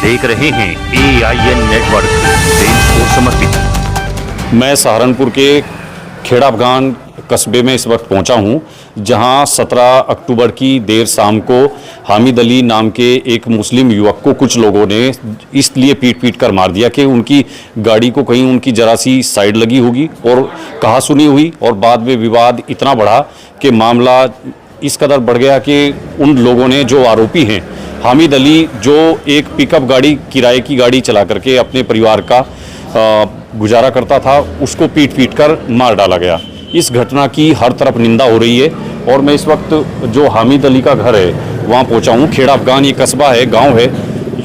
देख रहे हैं AIN नेटवर्क, देश को समर्पित। मैं सहारनपुर के खेड़ा अफगान कस्बे में इस वक्त पहुंचा हूं, जहां 17 अक्टूबर की देर शाम को हामिद अली नाम के एक मुस्लिम युवक को कुछ लोगों ने इसलिए पीट कर मार दिया कि उनकी गाड़ी को कहीं उनकी जरा सी साइड लगी होगी और कहा सुनी हुई, और बाद में विवाद इतना बढ़ा कि मामला इस कदर बढ़ गया कि उन लोगों ने, जो आरोपी हैं हामिद अली, जो एक पिकअप गाड़ी, किराए की गाड़ी चला करके अपने परिवार का गुजारा करता था, उसको पीट कर मार डाला गया। इस घटना की हर तरफ निंदा हो रही है और मैं इस वक्त जो हामिद अली का घर है वहाँ पहुँचा हूँ। खेड़ा अफगान ये कस्बा है, गांव है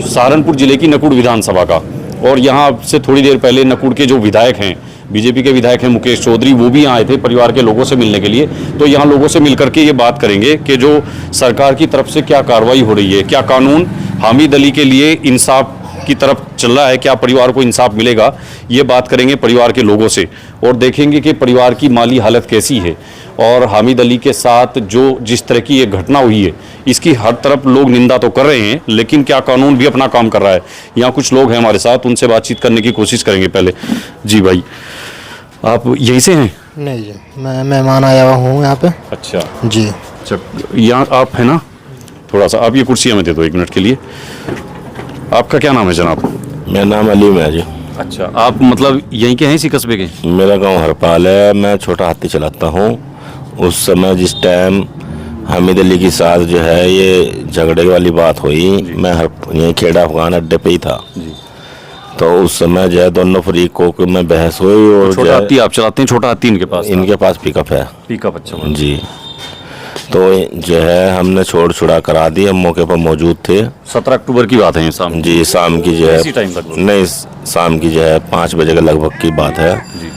सहारनपुर जिले की नकुड़ विधानसभा का, और यहाँ से थोड़ी देर पहले नकुड़ के जो विधायक हैं, बीजेपी के विधायक हैं मुकेश चौधरी, वो भी यहाँ आए थे परिवार के लोगों से मिलने के लिए। तो यहाँ लोगों से मिलकर के ये बात करेंगे कि जो सरकार की तरफ से क्या कार्रवाई हो रही है, क्या कानून हामिद अली के लिए इंसाफ की तरफ चल रहा है, क्या परिवार को इंसाफ मिलेगा, ये बात करेंगे परिवार के लोगों से और देखेंगे कि परिवार की माली हालत कैसी है। और हामिद अली के साथ जो जिस तरह की ये घटना हुई है, इसकी हर तरफ लोग निंदा तो कर रहे हैं, लेकिन क्या कानून भी अपना काम कर रहा है। यहाँ कुछ लोग हैं हमारे साथ, उनसे बातचीत करने की कोशिश करेंगे। पहले जी भाई, आप यहीं से हैं? नहीं जी, मैं मेहमान आया हुआ हूँ यहाँ पे। अच्छा जी, अच्छा, यहाँ आप है ना, थोड़ा सा आप ये कुर्सी हमें दे दो 1 मिनट के लिए। आपका क्या नाम है जनाब? मेरा नाम अलीम है जी। अच्छा, आप मतलब यहीं के हैं, इसी कस्बे के? मेरा गांव हरपाल है, मैं छोटा हाथी चलाता हूँ। उस समय जिस टाइम हामिद अली के साथ जो है ये झगड़े वाली बात हुई, मैं यहीं खेड़ा अफगान अड्डे पे ही था जी। तो उस समय जो है दोनों फरीकों में बहस हुई। और छोटा हाथी आप चलाते हैं? छोटा हाथी इनके पास पिकअप है। पिकअप, अच्छा जी। तो जो है हमने छोड़ छुड़ा करा दी, हम मौके पर मौजूद थे। 17 अक्टूबर की बात है शाम जी, शाम की जो है नहीं, शाम की जो है 5 बजे के लगभग की बात है जी।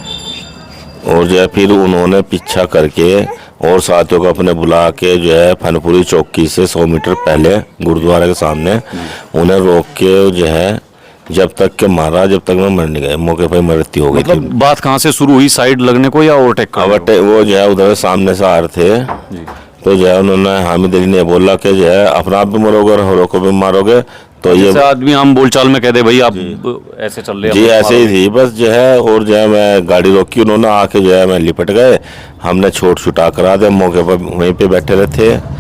और जो है फिर उन्होंने पीछा करके और साथियों को अपने बुला के जो है फनपुरी चौकी से 100 मीटर पहले गुरुद्वारा के सामने उन्हें रोक के जो है जब तक के मारा, जब तक मैं मर नहीं गए। मौके पर मृत्यु हो गई थी। बात कहाँ से शुरू हुई, साइड लगने को या ओवरटेक? वो जो है उधर सामने से आ रहे थे जी। तो जो है उन्होंने हामिद अली ने बोला कि जो है अपना आप भी मरोगे और औरों को भी मारोगे। तो ये आदमी हम बोलचाल में कह दे भाई आप ऐसे चल रहे जी, ऐसे ही थी बस जो है। और जो है मैं गाड़ी रोकी, उन्होंने आके जो है मैं लिपट गए, हमने छोट छुटा करा दिया, मौके पर वहीं पे बैठे रहे थे।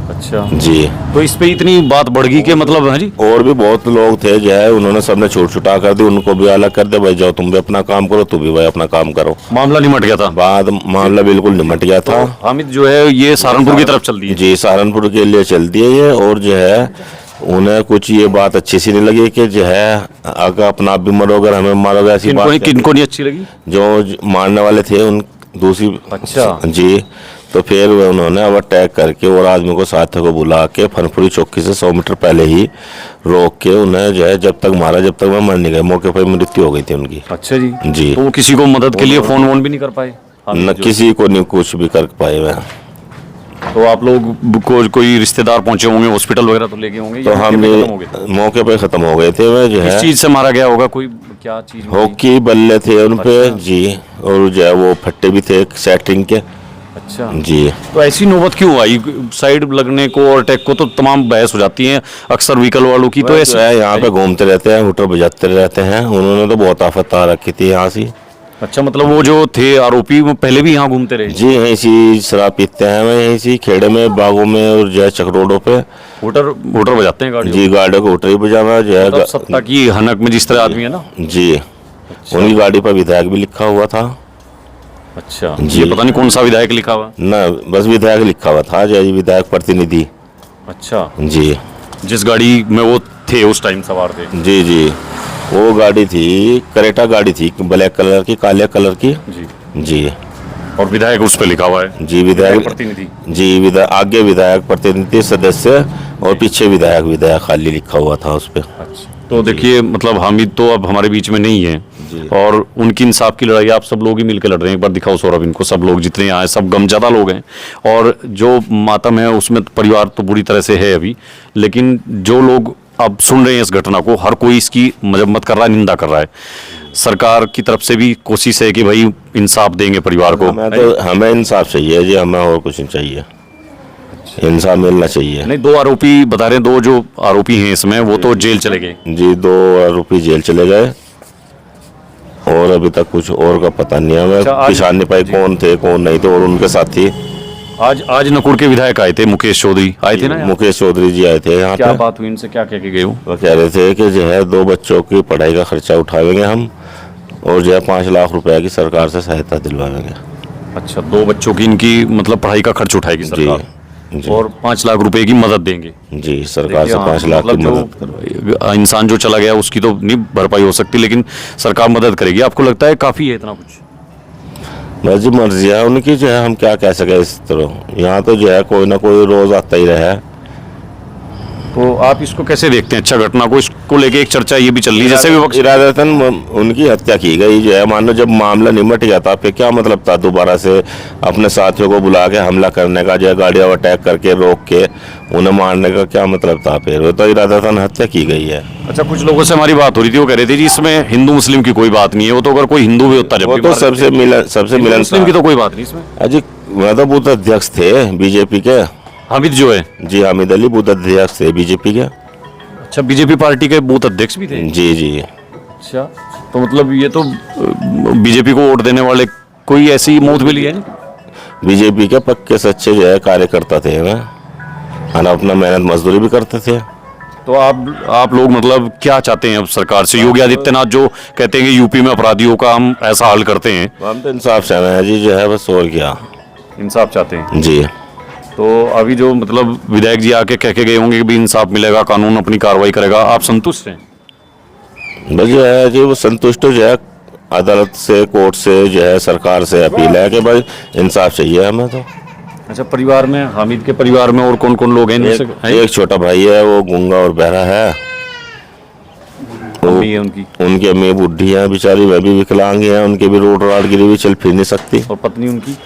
अच्छा जी। तो इस पे इतनी बात बढ़ गई कि मतलब है जी, और भी बहुत लोग थे जो है, उन्होंने सबने छोट छुटा कर दी, उनको भी अलग कर दे, भाई जाओ तुम भी अपना काम करो, तू भी भाई अपना काम करो। मामला निमट गया था? मामला बिल्कुल निमट गया था। हामिद जो है ये सहारनपुर की तरफ चल दी है जी, सहारनपुर के लिए चल दी है ये। और जो है उन्हें कुछ ये बात अच्छी सी नहीं लगी कि जो है अगर अपना आप भी मरोगे हमें मारोगे, ऐसी बात किनको नहीं अच्छी लगी? जो मारने वाले थे उन दूसरी। अच्छा जी। तो फिर उन्होंने अब अटैक करके और आदमी को साथियों को बुला के फनपुरी चौकी से 100 मीटर पहले ही रोक के उन्हें जो है जब तक मारा, जब तक मैं मर नहीं गए। मौके पर मृत्यु हो गई थी उनकी। अच्छा जी जी। तो वो किसी को मदद के लिए फोन वोन भी नहीं कर पाए? न किसी को नहीं कुछ भी कर पाए मैं। तो आप लोग को कोई रिश्तेदार पहुंचे होंगे, हॉस्पिटल वगैरह तो लेके होंगे? तो हम मौके पे खत्म हो गए थे। मैं जो है किस चीज से मारा गया होगा, कोई क्या चीज? हॉकी बल्ले थे उन पे जी, और जो है वो फट्टे भी थे सेटरिंग के। अच्छा जी। तो ऐसी नौबत क्यों आई? साइड लगने को और अटैक को तो तमाम बहस हो जाती है अक्सर व्हीकल वालों की। तो ऐसे यहाँ पे घूमते रहते हैं, हुटर बजाते रहते हैं। उन्होंने तो बहुत आफत आ रखी थी यहाँ से। अच्छा, मतलब वो जो थे आरोपी वो पहले भी यहाँ घूमते रहे? जी, यहीं से शराब पीते हैं, मैं यहीं से खेड़े में, बागों में और जो है चकरोडों पे हुटर बजाते हैं गाड़ी जी। गाड़ी को हुटर ही बजाना जो है सत्ता की हनक में जिस तरह आदमी है ना जी। उनकी गाड़ी पर विधायक भी लिखा हुआ था। अच्छा जी, पता नहीं कौन सा विधायक लिखा हुआ ना, बस विधायक लिखा हुआ था, जय विधायक प्रतिनिधि। अच्छा जी, जिस गाड़ी में वो थे उस टाइम सवार थे? जी जी, वो गाड़ी थी करेटा गाड़ी थी, ब्लैक कलर की, काले कलर की जी जी। और विधायक उस पे लिखा हुआ है जी, विधायक प्रतिनिधि जी। आगे विधायक प्रतिनिधि सदस्य और पीछे विधायक खाली लिखा हुआ था उस पे। अच्छा, तो देखिए मतलब हामिद तो अब हमारे बीच में नहीं है और उनकी इंसाफ की लड़ाई आप सब लोग ही मिलकर लड़ रहे हैं। एक बार दिखाओ सौरभ इनको, सब लोग जितने यहाँ हैं सब गमज़दा लोग हैं, और जो मातम है उसमें परिवार तो बुरी तरह से है अभी, लेकिन जो लोग अब सुन रहे हैं इस घटना को, हर कोई इसकी मजम्मत कर रहा है, निंदा कर रहा है। सरकार की तरफ से भी कोशिश है कि भाई इंसाफ देंगे परिवार को। हमें इंसाफ चाहिए जी, हमें और कुछ नहीं चाहिए। इंसाफ मिलना चाहिए। नहीं, 2 आरोपी बता रहे हैं, 2 जो आरोपी हैं इसमें वो तो जेल चले गए। जी 2 आरोपी जेल चले गए और अभी तक कुछ और का पता नहीं है। अच्छा, हमें आज- पहचान नहीं पाई कौन थे कौन नहीं थे। और उनके साथी आज नकुड़ के विधायक आए थे, मुकेश चौधरी आए थे ना यहाँ? मुकेश चौधरी जी आए थे यहाँ क्या पे। बात हुई इनसे, क्या कह के गए वो? वो कह रहे थे कि जो है 2 बच्चों की पढ़ाई का खर्चा उठावेंगे हम और जो है 5 लाख रुपए की सरकार से सहायता दिलवाएंगे। अच्छा, 2 बच्चों की इनकी मतलब पढ़ाई का खर्च उठाएगी जी सरकार जी और 5 लाख रुपए की मदद देंगे। जी सरकार से देखिए, 5 हाँ, लाख की मतलब मदद जो इंसान जो चला गया उसकी तो नहीं भरपाई हो सकती, लेकिन सरकार मदद करेगी। आपको लगता है काफी है इतना कुछ? बस जी मर्जी है उनकी, जो है हम क्या कह सके इस तरह। यहाँ तो जो है कोई ना कोई रोज आता ही रहा है। तो आप इसको कैसे देखते हैं? अच्छा, घटना को इसको लेके एक चर्चा ये भी चल रही है जैसे विपक्ष इरादतन उनकी हत्या की गई जो है। मान लो जब मामला निमट गया था फिर क्या मतलब था दोबारा से अपने साथियों को बुला के हमला करने का, जो है गाड़ियां अटैक करके रोक के उन्हें मारने का क्या मतलब था? फिर वो तो इरादतन हत्या की गई है। अच्छा, कुछ लोगों से हमारी बात हो रही थी, वो कह रहे थे जी इसमें हिंदू मुस्लिम की कोई बात नहीं है, वो तो अगर कोई हिंदू भी होता जब वो भी तो मार देते। सबसे हिंदू मिलन मुस्लिम की तो कोई बात नहीं इसमें। अजी मैं तो बूथ अध्यक्ष थे बीजेपी के। हामिद जो है, जी हामिद अली बूथ अध्यक्ष थे बीजेपी के। अच्छा, बीजेपी पार्टी के बूथ अध्यक्ष भी थे? जी जी अच्छा, तो मतलब ये तो बीजेपी को वोट देने वाले कोई ऐसी मौत मिली है? बीजेपी के पक्के सच्चे जो है कार्यकर्ता थे वे, और अपना मेहनत मजदूरी भी करते थे। तो आप लोग मतलब क्या चाहते हैं अब सरकार से? योगी आदित्यनाथ जो कहते हैं कि यूपी में अपराधियों का हम ऐसा हल करते हैं, हम तो इंसाफ चाह रहे हैं जी, जो है बस और क्या। इंसाफ चाहते हैं। जी तो अभी जो मतलब विधायक जी आके कह के गए होंगे कि भी इंसाफ मिलेगा, कानून अपनी कार्रवाई करेगा, आप संतुष्ट हैं? बस जो है जी वो संतुष्ट जो है अदालत से, कोर्ट से, जो है सरकार से अपील है कि भाई इंसाफ चाहिए हमें तो। अच्छा, परिवार में, हामिद के परिवार में और कौन कौन लोग हैं इनमें से? हैं? एक छोटा भाई है वो गूंगा और बहरा है। अम्मी है उनकी, उनकी अम्मी बुढ़ी है बेचारी, वह भी विकलांग है, उनके भी रोड राड गिरी हुई, चल फिर नहीं सकती। और पत्नी उनकी?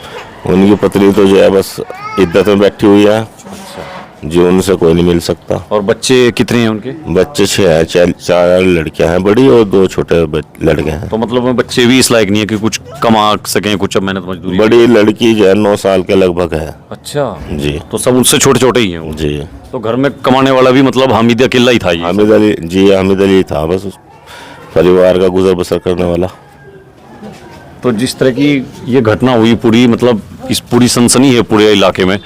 उनकी पत्नी तो जो है बस इद्दत में बैठी हुई है जी, उनसे कोई नहीं मिल सकता। और बच्चे कितने हैं उनके? बच्चे 6 हैं, 4 लड़कियां हैं बड़ी और 2 छोटे लड़के हैं। तो मतलब बच्चे भी इस लायक नहीं है कि कुछ कमा सकें, कुछ अब मेहनत मजदूरी? बड़ी लड़की जो है 9 साल के लगभग है। अच्छा, जी तो सब उससे छोटे छोटे ही हैं वो? जी तो घर में कमाने वाला भी मतलब हामिद अकेला ही था ये? हामिद अली जी, हामिद अली था बस उस परिवार का गुजर बसर करने वाला। तो जिस तरह की ये घटना हुई पूरी, मतलब इस पूरी सनसनी है पूरे इलाके में,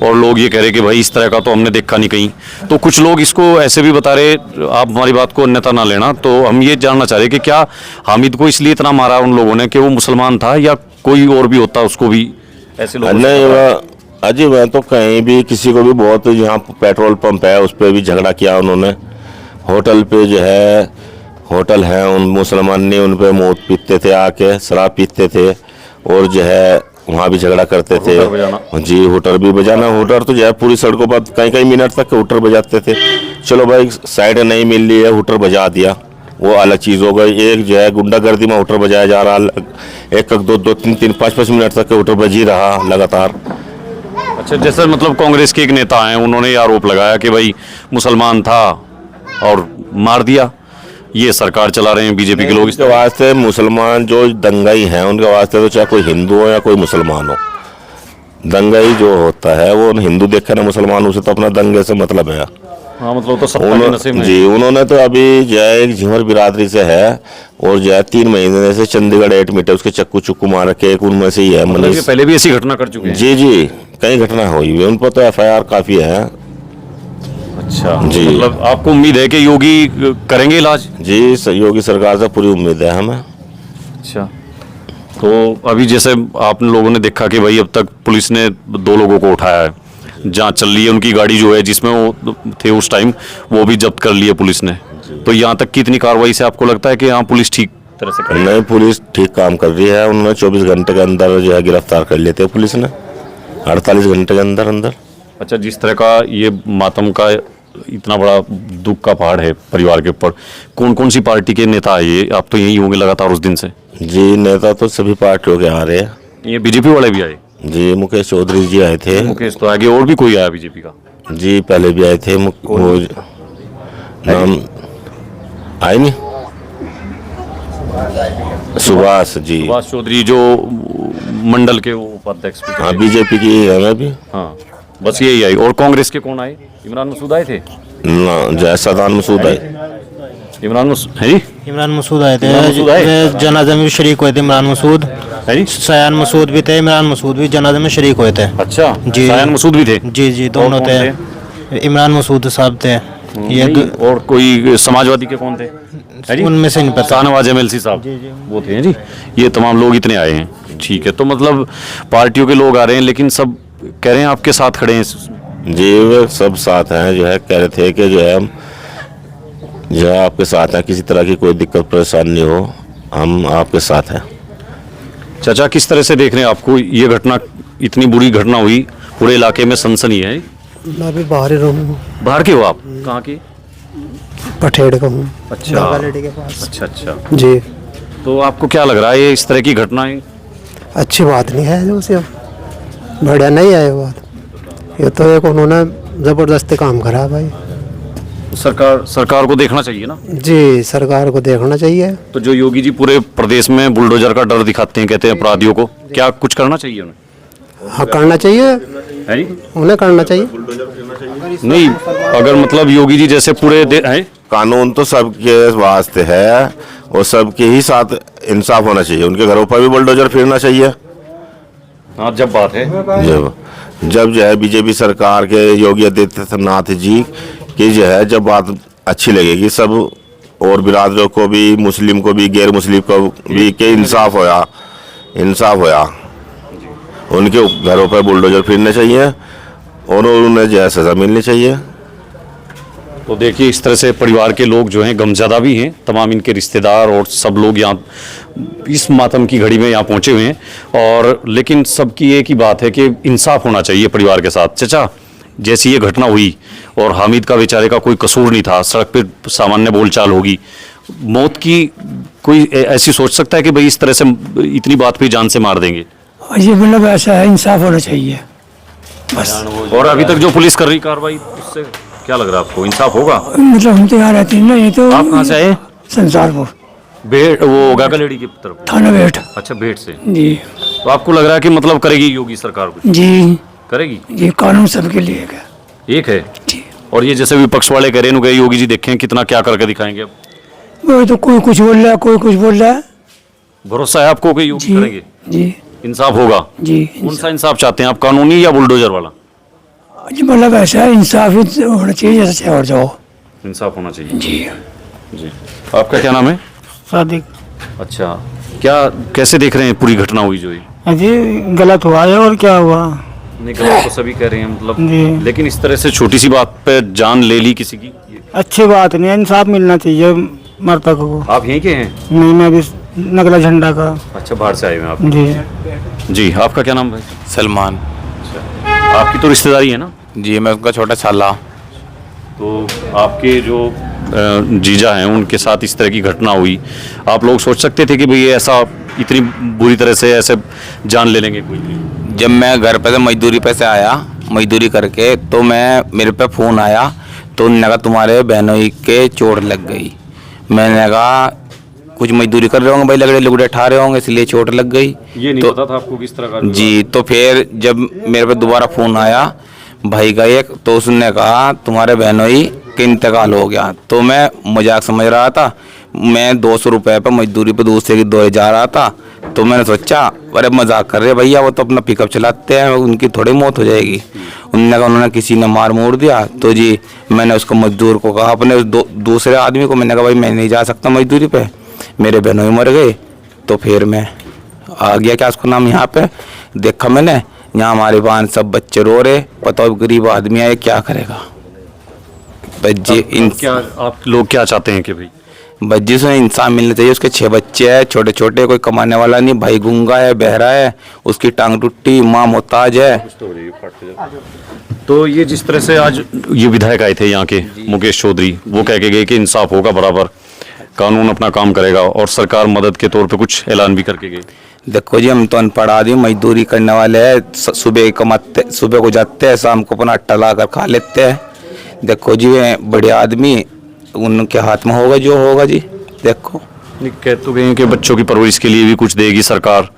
और लोग ये कह रहे कि भाई इस तरह का तो हमने देखा नहीं कहीं। तो कुछ लोग इसको ऐसे भी बता रहे, आप हमारी बात को अन्यथा ना लेना, तो हम ये जानना चाह रहे कि क्या हामिद को इसलिए इतना मारा उन लोगों ने कि वो मुसलमान था, या कोई और भी होता उसको भी ऐसे लोग? नहीं वह अजी मैं तो कहीं भी किसी को भी बहुत, यहाँ पेट्रोल पंप है उस पर भी झगड़ा किया उन्होंने। होटल पे जो है, होटल है उन मुसलमान ने उन पे मौत पीते थे, आके शराब पीते थे और जो है वहाँ भी झगड़ा करते थे। होटल बजाना? जी होटल भी बजाना। होटल तो जो है पूरी सड़कों पर कई कई मिनट तक होटल बजाते थे। चलो भाई साइड नहीं मिल रही है, होटल बजा दिया, वो अलग चीज़ हो गई। एक जो है गुंडागर्दी में होटल बजाया जा रहा, एक 2 3 5 मिनट तक होटल बज ही रहा लगातार। अच्छा, जैसे मतलब कांग्रेस के एक नेता हैं, उन्होंने ये आरोप लगाया कि भाई मुसलमान था और मार दिया, ये सरकार चला रहे हैं बीजेपी के लोग। इसके वास्ते मुसलमान जो दंगाई हैं उनके वास्ते तो चाहे कोई हिंदू हो या कोई मुसलमान हो, दंगाई जो होता है वो हिंदू देखे ना मुसलमान, उसे तो अपना दंगे से मतलब है। हाँ, मतलब तो सत्ता के नसीब में। जी उन्होंने तो अभी जो है एक झिमर बिरादरी से है और जो है 3 महीने से चंडीगढ़ एडमिट है, उसके चक्कू मार रखे, एक उनमें से ही है मतलब ये मनीष। पहले भी ऐसी घटना कर चुके हैं? जी जी कई घटना हुई है उन पर, तो FIR काफी है। अच्छा जी। मतलब आपको उम्मीद है कि योगी करेंगे इलाज? जी योगी सरकार से पूरी उम्मीद है हमें। अच्छा, तो अभी जैसे आप लोगों ने देखा कि भाई अब तक पुलिस ने 2 लोगों को उठाया है, जांच चल रही है, उनकी गाड़ी जो है जिसमें वो थे उस टाइम वो भी जब्त कर ली है पुलिस ने। तो यहाँ तक की इतनी कार्रवाई से आपको लगता है कि यहाँ पुलिस ठीक तरह से करेगी? नहीं पुलिस ठीक काम कर रही है, उन्होंने 24 घंटे के अंदर जो है गिरफ्तार कर लेते हैं पुलिस ने, 48 घंटे के अंदर अंदर। अच्छा, जिस तरह का ये मातम का इतना बड़ा दुख का पहाड़ है परिवार के ऊपर, कौन कौन सी पार्टी के नेता आए ये? आप तो यही होंगे लगातार उस दिन से। जी नेता तो सभी पार्टियों के आ रहे हैं। ये बीजेपी वाले भी आए? जी मुकेश चौधरी जी आए थे। मुकेश तो आगे, और भी कोई आया बीजेपी का? जी पहले भी आए थे, वो नाम आए नहीं, सुभाष जी, सुभाष चौधरी जो मंडल के वो उपाध्यक्ष भी थे। हाँ बीजेपी की है मैं भी। हाँ, बस यही आई। और कांग्रेस के कौन आए? इमरान मसूद आए थे? ना, जय सदान मसूद है। इमरान मसूद है जी? इमरान मसूद आए थे, इमरान मसूद आए? जनाजे में भी शरीक हुए थे इमरान मसूद। है जी? सयान मसूद भी थे, इमरान मसूद भी जनाजे में शरीक हुए थे। अच्छा, जी। सयान मसूद भी थे? जी जी, दोनों और थे। कौन इमरान मसूद साहब थे। ये नहीं, और कोई समाजवादी के कौन थे? है जी? उनमें से नहीं पता। शाहनवाज एमएलसी साहब, वो थे हैं जी। ये तमाम लोग इतने आए हैं, ठीक है। तो मतलब पार्टियों के लोग आ रहे हैं, लेकिन सब कह रहे हैं आपके साथ खड़े हैं। जी, वे सब साथ हैं, जो है कह रहे थे कि जो है हम जो है आपके साथ हैं, किसी तरह की कोई दिक्कत परेशानी हो, हम आपके साथ हैं। चाचा, किस तरह से देख रहे हैं आपको ये घटना? इतनी बुरी घटना हुई, पूरे इलाके में सनसनी है। मैं भी बाहर ही रहूँ। बाहर के हो आप? कहाँ के? पठेड़ का हूँ। अच्छा। नागालैंड के पास। अच्छा अच्छा। जी। तो आपको क्या लग रहा है ये इस तरह की घटनाएं? अच्छी बात नहीं है जो से, बढ़िया नहीं है ये बात। ये तो एक उन्होंने जबरदस्ती काम करा भाई। सरकार को देखना चाहिए ना। जी, सरकार को देखना चाहिए। तो जो योगी जी पूरे प्रदेश में बुलडोजर का डर दिखाते हैं, कहते हैं अपराधियों को, क्या कुछ करना चाहिए उन्हें? हाँ, करना चाहिए, है जी? उन्हें करना चाहिए। नहीं, अगर मतलब योगी जी जैसे पूरे हैं। कानून तो सबके वास्ते है और सबके ही साथ इंसाफ होना चाहिए। उनके घरों पर भी बुलडोजर फिरना चाहिए। हाँ, जब बात है जब जो है बीजेपी सरकार के योगी आदित्यनाथ जी की जो है जब बात अच्छी लगेगी सब और बिरादरों को भी, मुस्लिम को भी, गैर मुस्लिम को भी के इंसाफ होया उनके घरों पर बुलडोजर फिरने चाहिए और उन्हें जो है सजा मिलनी चाहिए। तो देखिए, इस तरह से परिवार के लोग जो हैं गमज़दा भी हैं, तमाम इनके रिश्तेदार और सब लोग यहाँ इस मातम की घड़ी में यहाँ पहुँचे हुए हैं। और लेकिन सबकी एक ही बात है कि इंसाफ होना चाहिए परिवार के साथ। चचा, जैसी ये घटना हुई और हामिद का बेचारे का कोई कसूर नहीं था, सड़क पे सामान्य बोलचाल होगी, मौत की कोई ऐसी सोच सकता है कि भाई इस तरह से इतनी बात पे जान से मार देंगे? ये मतलब ऐसा है, इंसाफ होना चाहिए बस। और अभी तक जो पुलिस कर रही कार्रवाई, उससे क्या लग रहा है आपको, इंसाफ होगा? मतलब हम तो यहाँ रहते हैं ना, ये तो। आप कहाँ से आए? संसारपुर। बेट, वो गागालेडी की तरफ? थाना बेट। अच्छा, बेट से जी। तो आपको लग रहा है कि मतलब करेगी योगी सरकार कुछ? जी करेगी? ये कानून सबके लिए है। एक है जी। और ये जैसे विपक्ष वाले कह रहे हैं योगी जी देखें कितना क्या करके दिखाएंगे। अब वो तो कोई कुछ बोल रहा है, कोई कुछ बोल रहा है। भरोसा है आपको कि योगी जी करेंगे? जी इंसाफ होगा? जी। कौन सा इंसाफ चाहते हैं आप, कानूनी या बुलडोजर वाला? जी, मतलब ऐसा है, इंसाफ ही होना चाहिए, जैसे और जाओ। इंसाफ होना चाहिए। जी जी। आपका क्या नाम है? सादिक। अच्छा, क्या कैसे देख रहे हैं पूरी घटना हुई जो है? जी, गलत हुआ है और क्या हुआ। नहीं, गलत तो सभी कह रहे हैं मतलब, जी। लेकिन इस तरह से छोटी सी बात पे जान ले ली किसी की, अच्छी बात नहीं है, इंसाफ मिलना चाहिए मृतक को। आप यहीं के हैं? नहीं, मैं भी नगला झंडा का। अच्छा, बाहर से आए हैं आप? जी। जी। आपका क्या नाम भाई? सलमान। आपकी तो रिश्तेदारी है ना? जी, मैं उनका छोटा साला। तो आपके जो जीजा हैं उनके साथ इस तरह की घटना हुई, आप लोग सोच सकते थे कि भाई ऐसा इतनी बुरी तरह से ऐसे जान ले लेंगे कोई? जब मैं घर पे से मजदूरी पे से आया, मजदूरी करके, तो मेरे पे फ़ोन आया, तो उन्होंने कहा तुम्हारे बहनोई के चोट लग गई। मैंने कहा कुछ मजदूरी कर रहे होंगे भाई, लगड़े लुगड़े ठा रहे होंगे इसलिए चोट लग गई। ये नहीं तो पता था आपको किस तरह का? जी। तो फिर जब मेरे पे दोबारा फ़ोन आया भाई का एक, तो उसने कहा तुम्हारे बहनोई का इंतकाल हो गया। तो मैं मजाक समझ रहा था, मैं 200 रुपये पर मजदूरी पे दूसरे की दौरे जा रहा था, तो मैंने सोचा अरे मजाक कर रहे भैया, वो तो अपना पिकअप चलाते हैं, उनकी थोड़ी मौत हो जाएगी। उन्होंने किसी ने मार मोड़ दिया। तो जी, मैंने उसको मजदूर को कहा, अपने दूसरे आदमी को मैंने कहा भाई मैं नहीं जा सकता मजदूरी पे, मेरे बहनोई मर गए। तो फिर मैं आ गया, क्या उसको नाम, यहाँ पे देखा मैंने, यहाँ हमारे वहाँ सब बच्चे रो रहे, पता गरीब आदमी है क्या करेगा। क्या आप लोग क्या चाहते हैं कि भाई बच्ची से इंसाफ मिलना चाहिए। उसके 6 बच्चे हैं छोटे छोटे, कोई कमाने वाला नहीं, भाई गूंगा है, बहरा है, उसकी टांग टूटी, माँ मोहताज है। तो ये जिस तरह से आज ये विधायक आए थे यहाँ के मुकेश चौधरी, वो कह के गए कि इंसाफ होगा बराबर, कानून अपना काम करेगा और सरकार मदद के तौर पे कुछ ऐलान भी करके गई। देखो जी, हम तो अनपढ़ आदमी, मजदूरी करने वाले हैं, सुबह कमाते, सुबह को जाते हैं, शाम को अपना अट्टा ला कर खा लेते हैं। देखो जी, बड़े आदमी, उनके हाथ में होगा जो होगा जी। देखो कह तो गए कि बच्चों की परवरिश के लिए भी कुछ देगी सरकार,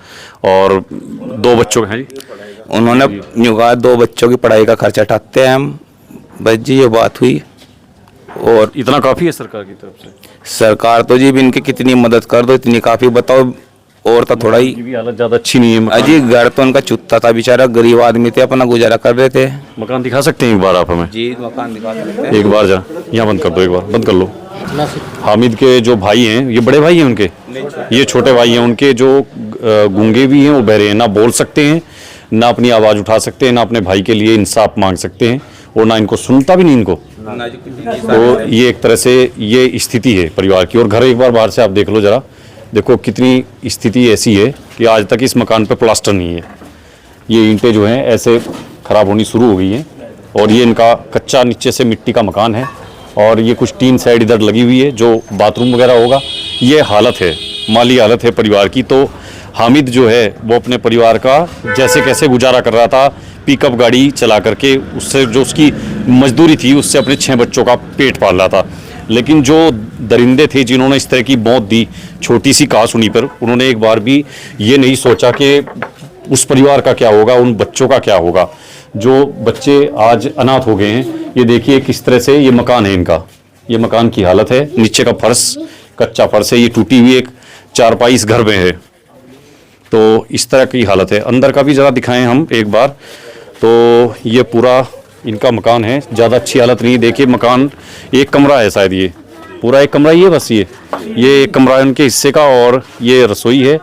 और 2 बच्चों हैं जी। उन्होंने यूँ कहा 2 बच्चों की पढ़ाई का खर्चा उठाते हैं हम, बस जी ये बात हुई। और इतना काफ़ी है सरकार की तरफ से? सरकार तो जी भी इनकी कितनी मदद कर दो इतनी काफ़ी, बताओ और तो थोड़ा ही। की भी हालत ज़्यादा अच्छी नहीं है। अजी घर तो उनका चुत्ता था, बेचारा गरीब आदमी थे, अपना गुजारा कर रहे थे। मकान दिखा सकते हैं एक बार आप हमें? जी मकान दिखा सकते हैं। एक बार जा, यहाँ बंद कर दो, एक बार बंद कर लो। हामिद के जो भाई हैं, ये बड़े भाई हैं उनके? ये छोटे भाई हैं उनके, जो गूंगे भी हैं, वो बहरे हैं, ना बोल सकते हैं, ना अपनी आवाज़ उठा सकते हैं, ना अपने भाई के लिए इंसाफ मांग सकते हैं, और ना इनको सुनता भी नहीं इनको। तो ये एक तरह से ये स्थिति है परिवार की। और घर एक बार बाहर से आप देख लो जरा, देखो कितनी स्थिति ऐसी है कि आज तक इस मकान पे प्लास्टर नहीं है। ये ईंटें जो हैं ऐसे ख़राब होनी शुरू हो गई हैं, और ये इनका कच्चा नीचे से मिट्टी का मकान है, और ये कुछ टीन साइड इधर लगी हुई है जो बाथरूम वगैरह होगा। ये हालत है, माली हालत है परिवार की। तो हामिद जो है वो अपने परिवार का जैसे कैसे गुजारा कर रहा था, पिकअप गाड़ी चला करके, उससे जो उसकी मजदूरी थी उससे अपने 6 बच्चों का पेट पाल रहा था। लेकिन जो दरिंदे थे जिन्होंने इस तरह की मौत दी छोटी सी कहा सुनी पर, उन्होंने एक बार भी ये नहीं सोचा कि उस परिवार का क्या होगा, उन बच्चों का क्या होगा जो बच्चे आज अनाथ हो गए हैं। ये देखिए किस तरह से ये मकान है इनका, ये मकान की हालत है। नीचे का फर्श कच्चा फर्श है, ये टूटी हुई एक चारपाई इस घर में है। तो इस तरह की हालत है। अंदर का भी ज़रा दिखाएं हम एक बार। तो ये पूरा इनका मकान है, ज़्यादा अच्छी हालत नहीं। देखिए मकान एक कमरा है, शायद ये पूरा एक कमरा ही है, बस ये एक कमरा है उनके हिस्से का, और ये रसोई है।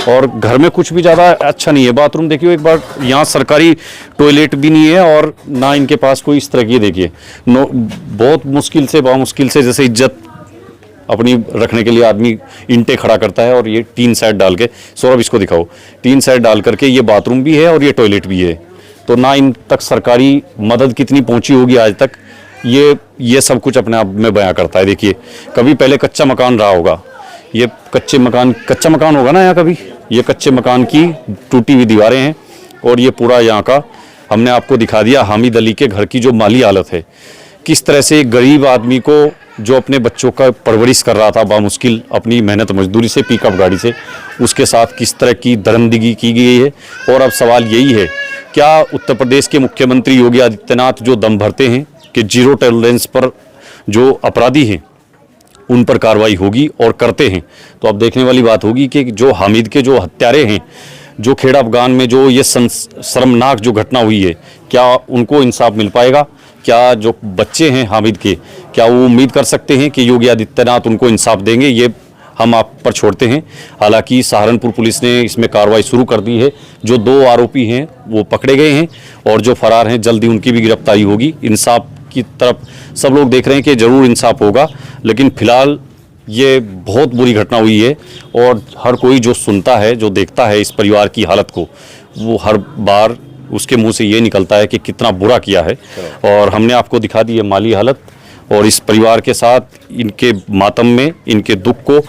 और घर में कुछ भी ज़्यादा अच्छा नहीं है। बाथरूम देखिए एक बार, यहाँ सरकारी टॉयलेट भी नहीं है, और ना इनके पास कोई इस तरह की, देखिए बहुत मुश्किल से बामुश्किल से जैसे इज्जत अपनी रखने के लिए आदमी ईंटें खड़ा करता है, और ये टीन सेट डाल के, सौरभ इसको दिखाओ, टीन सेट डाल करके ये बाथरूम भी है और ये टॉयलेट भी है। तो ना इन तक सरकारी मदद कितनी पहुंची होगी आज तक, ये सब कुछ अपने आप में बयां करता है। देखिए कभी पहले कच्चा मकान रहा होगा, ये कच्चा मकान होगा ना यहाँ कभी, ये कच्चे मकान की टूटी हुई दीवारें हैं, और ये पूरा यहाँ का हमने आपको दिखा दिया हामिद अली के घर की जो माली हालत है। किस तरह से एक गरीब आदमी को जो अपने बच्चों का परवरिश कर रहा था बामुश्किल अपनी मेहनत मजदूरी से, पिकअप गाड़ी से, उसके साथ किस तरह की दरिंदगी की गई है। और अब सवाल यही है, क्या उत्तर प्रदेश के मुख्यमंत्री योगी आदित्यनाथ जो दम भरते हैं कि जीरो टॉलरेंस पर जो अपराधी हैं उन पर कार्रवाई होगी, और करते हैं, तो अब देखने वाली बात होगी कि जो हामिद के जो हत्यारे हैं, जो खेड़ा अफगान में जो ये शर्मनाक जो घटना हुई है, क्या उनको इंसाफ मिल पाएगा? क्या जो बच्चे हैं हामिद के, क्या वो उम्मीद कर सकते हैं कि योगी आदित्यनाथ उनको इंसाफ देंगे? ये हम आप पर छोड़ते हैं। हालांकि सहारनपुर पुलिस ने इसमें कार्रवाई शुरू कर दी है। जो 2 आरोपी हैं वो पकड़े गए हैं, और जो फरार हैं जल्दी उनकी भी गिरफ्तारी होगी। इंसाफ की तरफ सब लोग देख रहे हैं कि ज़रूर इंसाफ होगा, लेकिन फिलहाल ये बहुत बुरी घटना हुई है, और हर कोई जो सुनता है, जो देखता है इस परिवार की हालत को, वो हर बार उसके मुंह से ये निकलता है कि कितना बुरा किया है। और हमने आपको दिखा दी है माली हालत, और इस परिवार के साथ इनके मातम में, इनके दुख को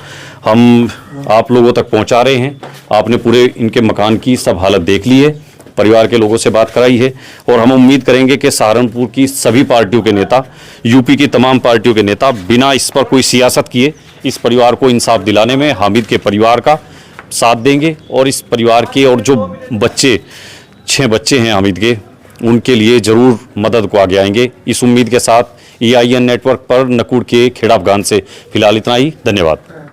हम आप लोगों तक पहुंचा रहे हैं। आपने पूरे इनके मकान की सब हालत देख ली है, परिवार के लोगों से बात कराई है, और हम उम्मीद करेंगे कि सहारनपुर की सभी पार्टियों के नेता, यूपी की तमाम पार्टियों के नेता बिना इस पर कोई सियासत किए इस परिवार को इंसाफ दिलाने में हामिद के परिवार का साथ देंगे, और इस परिवार के और जो बच्चे 6 बच्चे हैं हामिद के, उनके लिए ज़रूर मदद को आगे आएंगे। इस उम्मीद के साथ EIN नेटवर्क पर नकुड़ के खेड़ा अफगान से फिलहाल इतना ही। धन्यवाद।